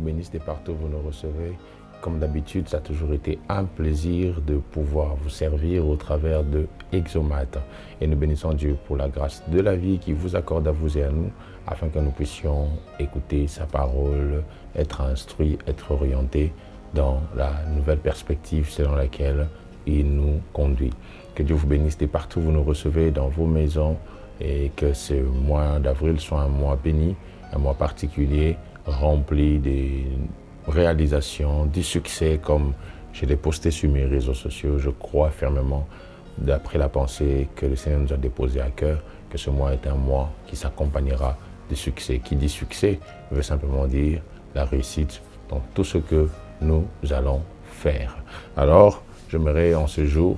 bénisse de partout où vous nous recevez. Comme d'habitude, ça a toujours été un plaisir de pouvoir vous servir au travers de Exomate. Et nous bénissons Dieu pour la grâce de la vie qu'il vous accorde à vous et à nous, afin que nous puissions écouter sa parole, être instruits, être orientés dans la nouvelle perspective selon laquelle il nous conduit. Que Dieu vous bénisse de partout où vous nous recevez, dans vos maisons, et que ce mois d'avril soit un mois béni, un mois particulier, rempli des réalisations, du succès, comme je l'ai posté sur mes réseaux sociaux. Je crois fermement, d'après la pensée que le Seigneur nous a déposée à cœur, que ce mois est un mois qui s'accompagnera de succès. Qui dit succès veut simplement dire la réussite dans tout ce que nous allons faire. Alors, j'aimerais en ce jour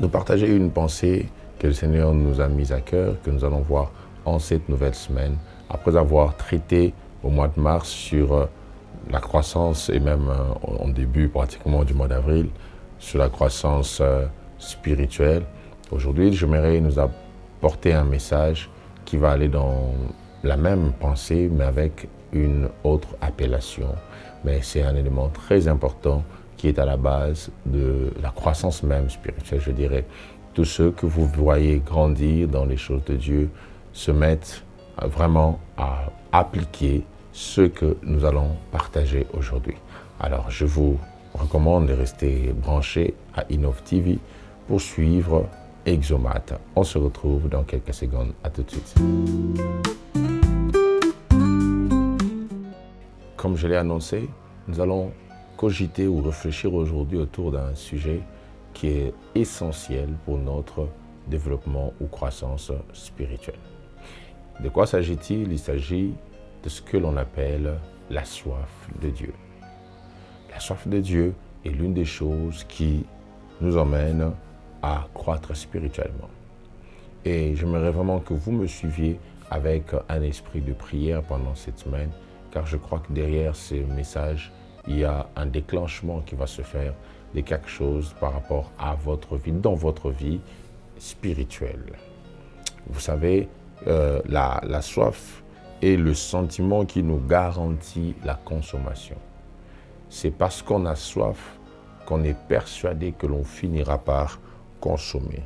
nous partager une pensée que le Seigneur nous a mise à cœur, que nous allons voir en cette nouvelle semaine, après avoir traité au mois de mars sur la croissance et même en début pratiquement du mois d'avril, sur la croissance spirituelle. Aujourd'hui, j'aimerais nous apporter un message qui va aller dans la même pensée, mais avec une autre appellation. Mais c'est un élément très important qui est à la base de la croissance même spirituelle, je dirais. Tous ceux que vous voyez grandir dans les choses de Dieu se mettent vraiment à appliquer ce que nous allons partager aujourd'hui. Alors, je vous recommande de rester branchés à Innov TV pour suivre Exomate. On se retrouve dans quelques secondes. À tout de suite. Comme je l'ai annoncé, nous allons cogiter ou réfléchir aujourd'hui autour d'un sujet qui est essentiel pour notre développement ou croissance spirituelle. De quoi s'agit-il? Il s'agit de ce que l'on appelle la soif de Dieu. La soif de Dieu est l'une des choses qui nous emmène à croître spirituellement. Et j'aimerais vraiment que vous me suiviez avec un esprit de prière pendant cette semaine, car je crois que derrière ces messages, il y a un déclenchement qui va se faire de quelque chose par rapport à votre vie, dans votre vie spirituelle. Vous savez, la soif est le sentiment qui nous garantit la consommation. C'est parce qu'on a soif qu'on est persuadé que l'on finira par consommer.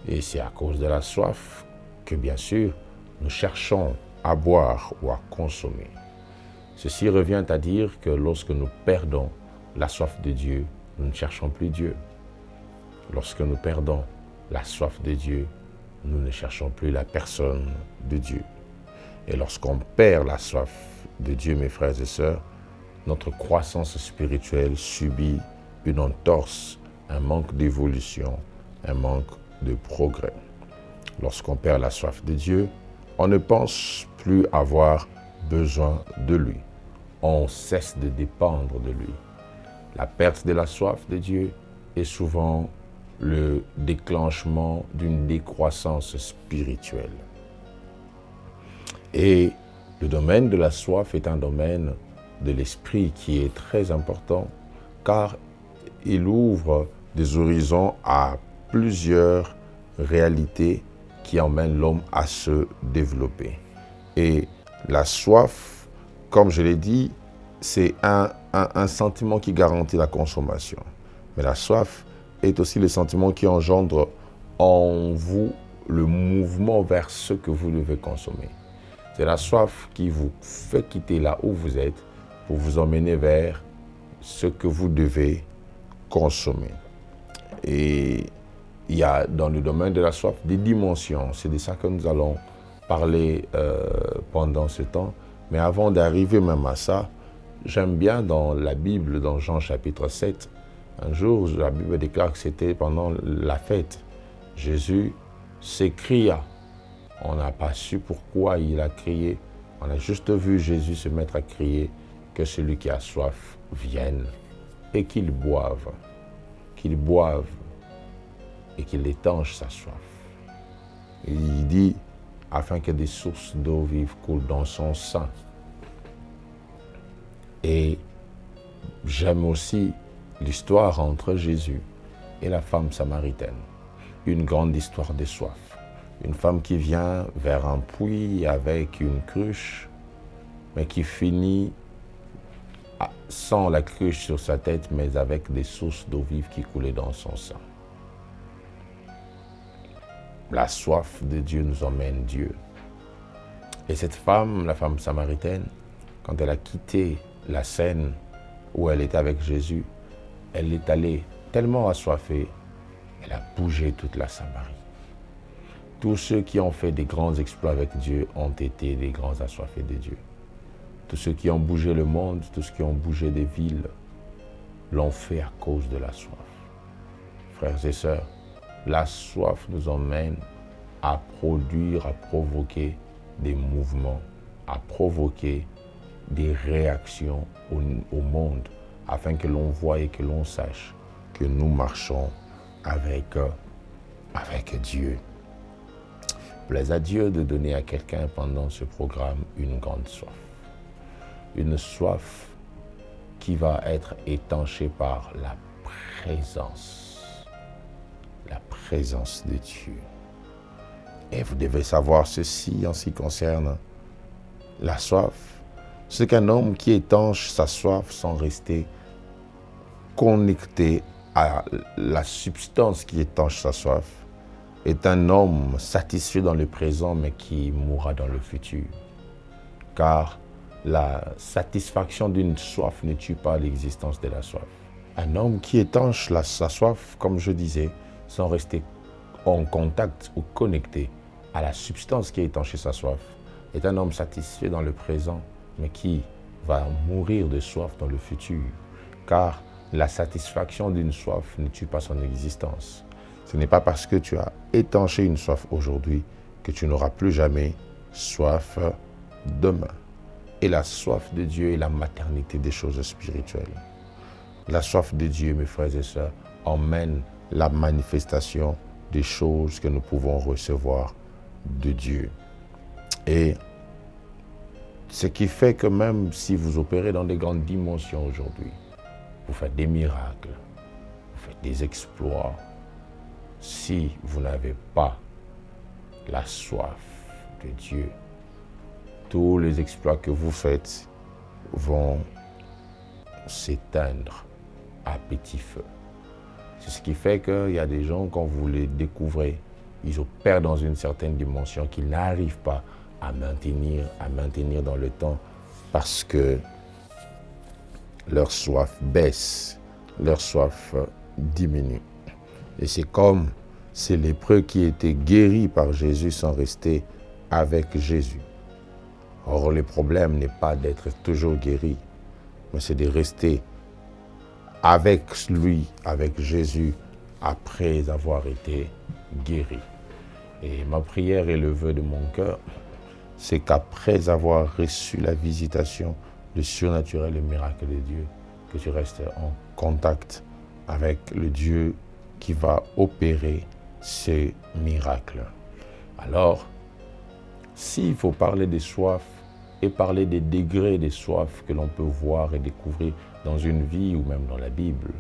Et c'est à cause de la soif que, bien sûr, nous cherchons à boire ou à consommer. Ceci revient à dire que lorsque nous perdons la soif de Dieu, nous ne cherchons plus Dieu. Lorsque nous perdons la soif de Dieu, nous ne cherchons plus la personne de Dieu. Et lorsqu'on perd la soif de Dieu, mes frères et sœurs, notre croissance spirituelle subit une entorse, un manque d'évolution, un manque de progrès. Lorsqu'on perd la soif de Dieu, on ne pense plus avoir besoin de lui. On cesse de dépendre de lui. La perte de la soif de Dieu est souvent le déclenchement d'une décroissance spirituelle. Et le domaine de la soif est un domaine de l'esprit qui est très important, car il ouvre des horizons à plusieurs réalités qui emmènent l'homme à se développer. Et la soif, comme je l'ai dit, c'est un sentiment qui garantit la consommation. Mais la soif est aussi le sentiment qui engendre en vous le mouvement vers ce que vous devez consommer. C'est la soif qui vous fait quitter là où vous êtes pour vous emmener vers ce que vous devez consommer. Et il y a dans le domaine de la soif des dimensions. C'est de ça que nous allons parler pendant ce temps. Mais avant d'arriver même à ça, j'aime bien dans la Bible, dans Jean chapitre 7, un jour, la Bible déclare que c'était pendant la fête. Jésus s'écria. On n'a pas su pourquoi il a crié. On a juste vu Jésus se mettre à crier que celui qui a soif vienne et qu'il boive et qu'il étanche sa soif. Et il dit, afin que des sources d'eau vive coulent dans son sein. Et j'aime aussi l'histoire entre Jésus et la femme samaritaine. Une grande histoire de soif. Une femme qui vient vers un puits avec une cruche, mais qui finit sans la cruche sur sa tête, mais avec des sources d'eau vive qui coulaient dans son sang. La soif de Dieu nous emmène Dieu. Et cette femme, la femme samaritaine, quand elle a quitté la scène où elle était avec Jésus, elle est allée tellement assoiffée, elle a bougé toute la Samarie. Tous ceux qui ont fait des grands exploits avec Dieu ont été des grands assoiffés de Dieu. Tous ceux qui ont bougé le monde, tous ceux qui ont bougé des villes, l'ont fait à cause de la soif. Frères et sœurs, la soif nous emmène à produire, à provoquer des mouvements, à provoquer des réactions au monde, afin que l'on voie et que l'on sache que nous marchons avec Dieu. Plaise à Dieu de donner à quelqu'un pendant ce programme une grande soif. Une soif qui va être étanchée par la présence de Dieu. Et vous devez savoir ceci en ce qui concerne la soif. C'est qu'un homme qui étanche sa soif sans rester connecté à la substance qui étanche sa soif est un homme satisfait dans le présent mais qui mourra dans le futur. Car la satisfaction d'une soif ne tue pas l'existence de la soif. Un homme qui étanche sa soif, comme je disais, sans rester en contact ou connecté à la substance qui a étanché sa soif, est un homme satisfait dans le présent, mais qui va mourir de soif dans le futur. Car la satisfaction d'une soif ne tue pas son existence. Ce n'est pas parce que tu as étanché une soif aujourd'hui que tu n'auras plus jamais soif demain. Et la soif de Dieu est la maternité des choses spirituelles. La soif de Dieu, mes frères et sœurs, emmène la manifestation des choses que nous pouvons recevoir de Dieu. Et ce qui fait que même si vous opérez dans des grandes dimensions aujourd'hui, vous faites des miracles, vous faites des exploits, si vous n'avez pas la soif de Dieu, tous les exploits que vous faites vont s'éteindre à petit feu. C'est ce qui fait qu'il y a des gens, quand vous les découvrez, ils opèrent dans une certaine dimension qu'ils n'arrivent pas à maintenir dans le temps parce que leur soif baisse, leur soif diminue. Et c'est comme ces lépreux qui étaient guéris par Jésus sans rester avec Jésus. Or, le problème n'est pas d'être toujours guéri, mais c'est de rester avec lui, avec Jésus, après avoir été guéri. Et ma prière et le vœu de mon cœur, c'est qu'après avoir reçu la visitation, le surnaturel, le miracle de Dieu, que tu restes en contact avec le Dieu qui va opérer ces miracles. Alors, s'il faut parler des soifs et parler des degrés des soifs que l'on peut voir et découvrir dans une vie ou même dans la Bible,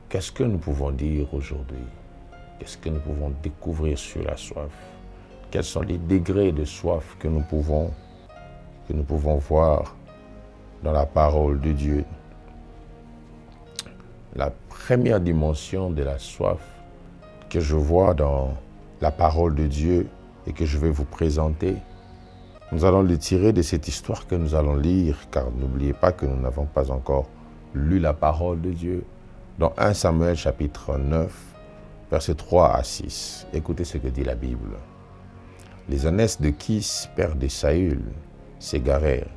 qu'est-ce que nous pouvons dire aujourd'hui? Qu'est-ce que nous pouvons découvrir sur la soif? Quels sont les degrés de soif que nous pouvons voir dans la parole de Dieu? La première dimension de la soif que je vois dans la parole de Dieu et que je vais vous présenter, nous allons le tirer de cette histoire que nous allons lire, car n'oubliez pas que nous n'avons pas encore lu la parole de Dieu, dans 1 Samuel chapitre 9, versets 3 à 6. Écoutez ce que dit la Bible. Les ânesses de Kis, père de Saül, s'égarèrent.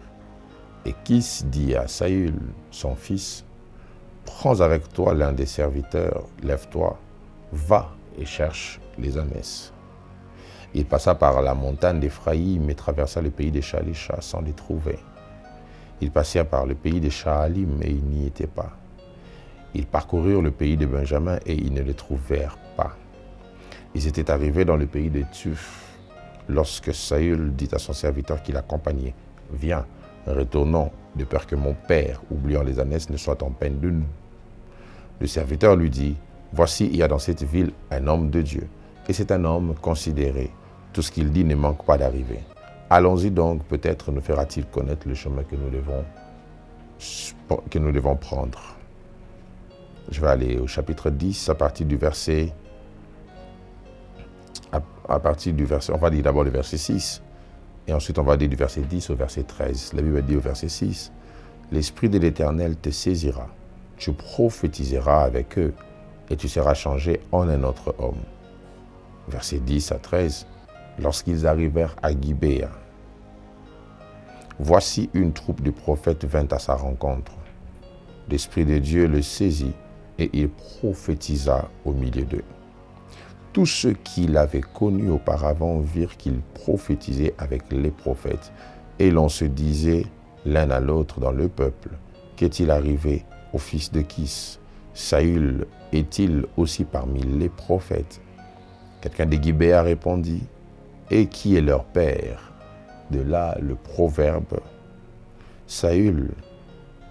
Et Kis dit à Saül, son fils, « Prends avec toi l'un des serviteurs, lève-toi, va et cherche les ânesses. » Il passa par la montagne d'Éphraïm et traversa le pays des Shalisha sans les trouver. Ils passèrent par le pays des Shaalim et ils n'y étaient pas. Ils parcoururent le pays de Benjamin et ils ne les trouvèrent pas. Ils étaient arrivés dans le pays de Tuf lorsque Saül dit à son serviteur qui l'accompagnait, « Viens, retournons, de peur que mon père, oubliant les ânesses, ne soit en peine de nous. » Le serviteur lui dit, « Voici, il y a dans cette ville un homme de Dieu, et c'est un homme considéré. Tout ce qu'il dit ne manque pas d'arriver. Allons-y donc, peut-être nous fera-t-il connaître le chemin que nous devons que nous devons prendre. Je vais aller au chapitre 10 à partir du verset, on va dire d'abord le verset 6, et ensuite on va dire du verset 10 au verset 13. La Bible dit au verset 6, « L'Esprit de l'Éternel te saisira, tu prophétiseras avec eux, et tu seras changé en un autre homme. » Verset 10 à 13, « Lorsqu'ils arrivèrent à Gibéa, voici une troupe de prophètes vint à sa rencontre. L'Esprit de Dieu le saisit, et il prophétisa au milieu d'eux. Tous ceux qui l'avaient connu auparavant virent qu'il prophétisait avec les prophètes, et l'on se disait l'un à l'autre dans le peuple, « Qu'est-il arrivé au fils de Kis? Saül est-il aussi parmi les prophètes ?» Quelqu'un de Gibéa répondit, « Et qui est leur père ?» De là le proverbe, « Saül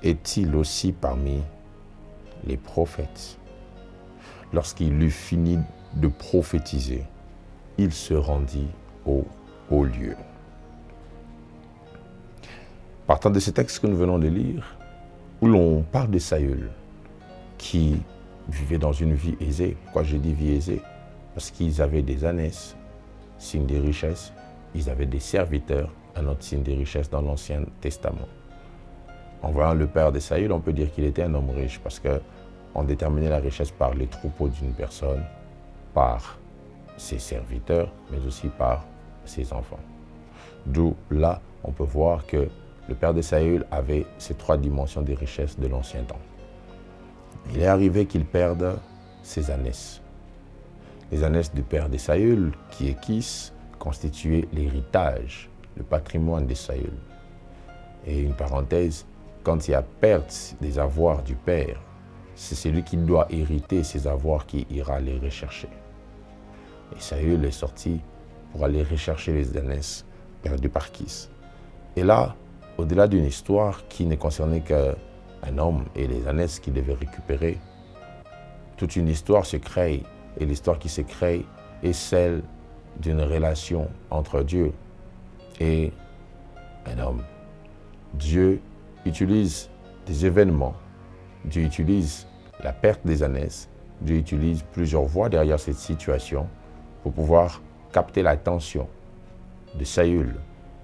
est-il aussi parmi les prophètes ?» Lorsqu'il eut fini de prophétiser, il se rendit au lieu. Partant de ce texte que nous venons de lire, où l'on parle de Saül, qui vivait dans une vie aisée. Pourquoi je dis vie aisée? Parce qu'ils avaient des ânesses, signe de richesse, ils avaient des serviteurs, un autre signe de richesse dans l'Ancien Testament. En voyant le père de Saül, on peut dire qu'il était un homme riche, parce qu'on déterminait la richesse par les troupeaux d'une personne, par ses serviteurs, mais aussi par ses enfants. D'où là, on peut voir que le père de Saül avait ces trois dimensions de richesse de l'ancien temps. Il est arrivé qu'il perde ses ânesses. Les ânesses du père de Saül, qui est Kis, constituaient l'héritage, le patrimoine de Saül. Et une parenthèse, quand il y a perte des avoirs du père, c'est celui qui doit hériter ses avoirs qui ira les rechercher. Et Saül est sorti pour aller rechercher les ânesses perdues par Kis. Et là, au-delà d'une histoire qui ne concernait qu'un homme et les ânesses qu'il devait récupérer, toute une histoire se crée. Et l'histoire qui se crée est celle d'une relation entre Dieu et un homme. Dieu utilise des événements, Dieu utilise la perte des ânesses, Dieu utilise plusieurs voies derrière cette situation pour pouvoir capter l'attention de Saül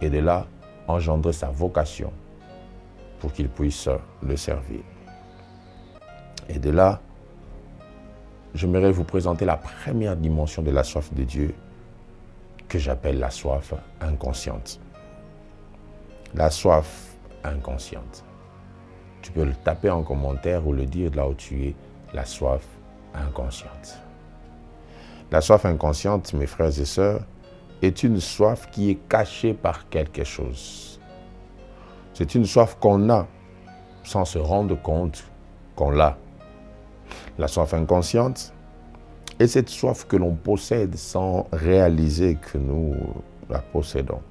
et de là engendrer sa vocation pour qu'il puisse le servir. Et de là, j'aimerais vous présenter la première dimension de la soif de Dieu que j'appelle la soif inconsciente. La soif inconsciente. Tu peux le taper en commentaire ou le dire de là où tu es, la soif inconsciente. La soif inconsciente, mes frères et sœurs, est une soif qui est cachée par quelque chose. C'est une soif qu'on a sans se rendre compte qu'on l'a. La soif inconsciente est cette soif que l'on possède sans réaliser que nous la possédons.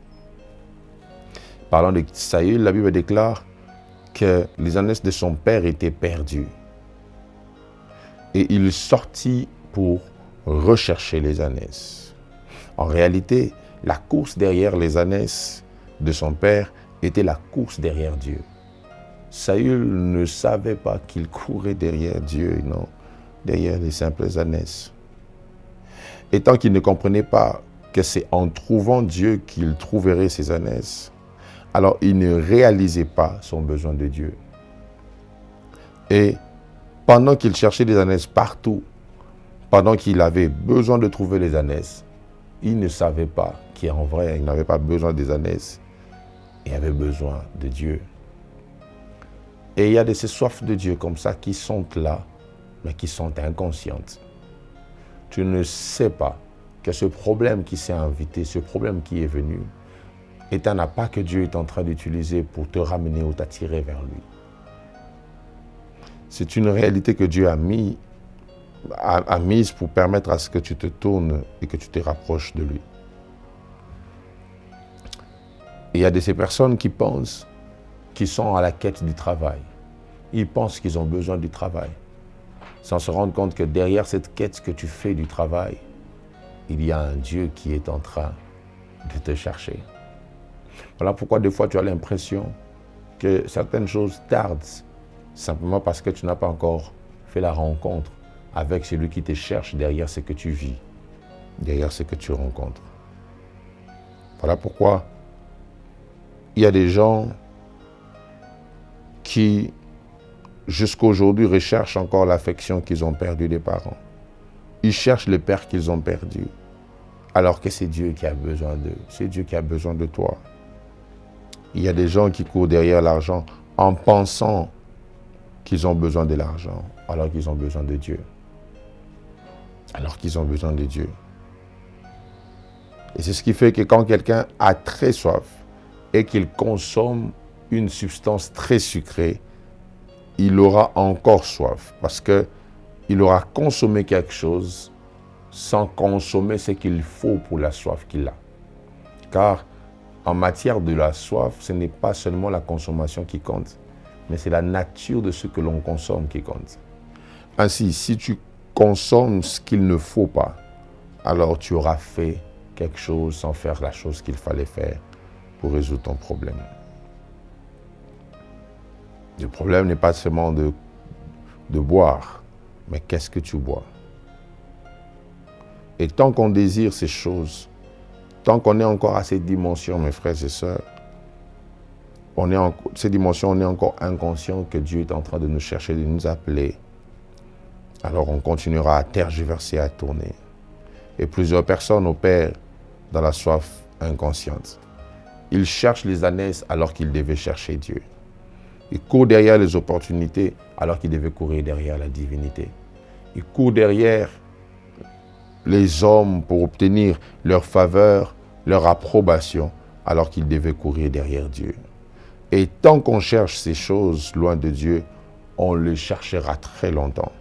Parlant de Saül, la Bible déclare que les ânesses de son père étaient perdues. Et il sortit pour rechercher les ânesses. En réalité, la course derrière les ânesses de son père était la course derrière Dieu. Saül ne savait pas qu'il courait derrière Dieu, non, derrière les simples ânesses. Et tant qu'il ne comprenait pas que c'est en trouvant Dieu qu'il trouverait ses ânesses, alors il ne réalisait pas son besoin de Dieu. Et pendant qu'il cherchait des ânesses partout, pendant qu'il avait besoin de trouver les ânesses, il ne savait pas qu'en vrai, il n'avait pas besoin des ânesses, il avait besoin de Dieu. Et il y a de ces soifs de Dieu comme ça qui sont là, mais qui sont inconscientes. Tu ne sais pas que ce problème qui s'est invité, ce problème qui est venu, est un appât que Dieu est en train d'utiliser pour te ramener ou t'attirer vers lui. C'est une réalité que Dieu a mise pour permettre à ce que tu te tournes et que tu te rapproches de lui. Et il y a de ces personnes qui pensent qu'ils sont à la quête du travail. Ils pensent qu'ils ont besoin du travail, sans se rendre compte que derrière cette quête que tu fais du travail, il y a un Dieu qui est en train de te chercher. Voilà pourquoi des fois tu as l'impression que certaines choses tardent simplement parce que tu n'as pas encore fait la rencontre avec celui qui te cherche derrière ce que tu vis, derrière ce que tu rencontres. Voilà pourquoi il y a des gens qui, jusqu'à aujourd'hui, recherchent encore l'affection qu'ils ont perdue des parents. Ils cherchent le père qu'ils ont perdu, alors que c'est Dieu qui a besoin d'eux, c'est Dieu qui a besoin de toi. Il y a des gens qui courent derrière l'argent en pensant qu'ils ont besoin de l'argent, alors qu'ils ont besoin de Dieu. Alors qu'ils ont besoin de Dieu. Et c'est ce qui fait que quand quelqu'un a très soif et qu'il consomme une substance très sucrée, il aura encore soif parce qu'il aura consommé quelque chose sans consommer ce qu'il faut pour la soif qu'il a. Car en matière de la soif, ce n'est pas seulement la consommation qui compte, mais c'est la nature de ce que l'on consomme qui compte. Ainsi, si tu consommes ce qu'il ne faut pas, alors tu auras fait quelque chose sans faire la chose qu'il fallait faire pour résoudre ton problème. Le problème n'est pas seulement de boire, mais qu'est-ce que tu bois? Et tant qu'on désire ces choses, tant qu'on est encore à ces dimensions, mes frères et sœurs, ces dimensions, on est encore inconscient que Dieu est en train de nous chercher, de nous appeler. Alors on continuera à tergiverser, à tourner. Et plusieurs personnes opèrent dans la soif inconsciente. Ils cherchent les ânesses alors qu'ils devaient chercher Dieu. Ils courent derrière les opportunités alors qu'ils devaient courir derrière la divinité. Ils courent derrière les hommes pour obtenir leur faveur, leur approbation, alors qu'ils devaient courir derrière Dieu. Et tant qu'on cherche ces choses loin de Dieu, on les cherchera très longtemps.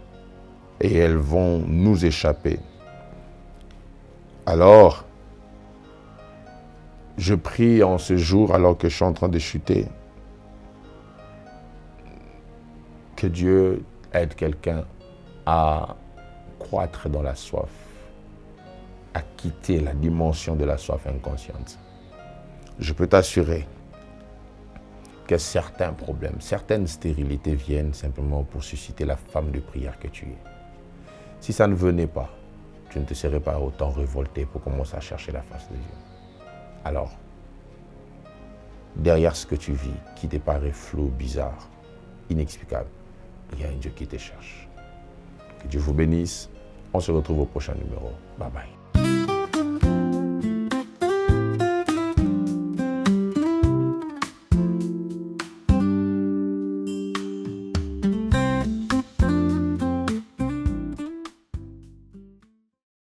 Et elles vont nous échapper. Alors, je prie en ce jour, alors que je suis en train de chuter, que Dieu aide quelqu'un à croître dans la soif, à quitter la dimension de la soif inconsciente. Je peux t'assurer que certains problèmes, certaines stérilités viennent simplement pour susciter la flamme de prière que tu es. Si ça ne venait pas, tu ne te serais pas autant révolté pour commencer à chercher la face de Dieu. Alors, derrière ce que tu vis, qui te paraît flou, bizarre, inexplicable, il y a un Dieu qui te cherche. Que Dieu vous bénisse. On se retrouve au prochain numéro. Bye bye.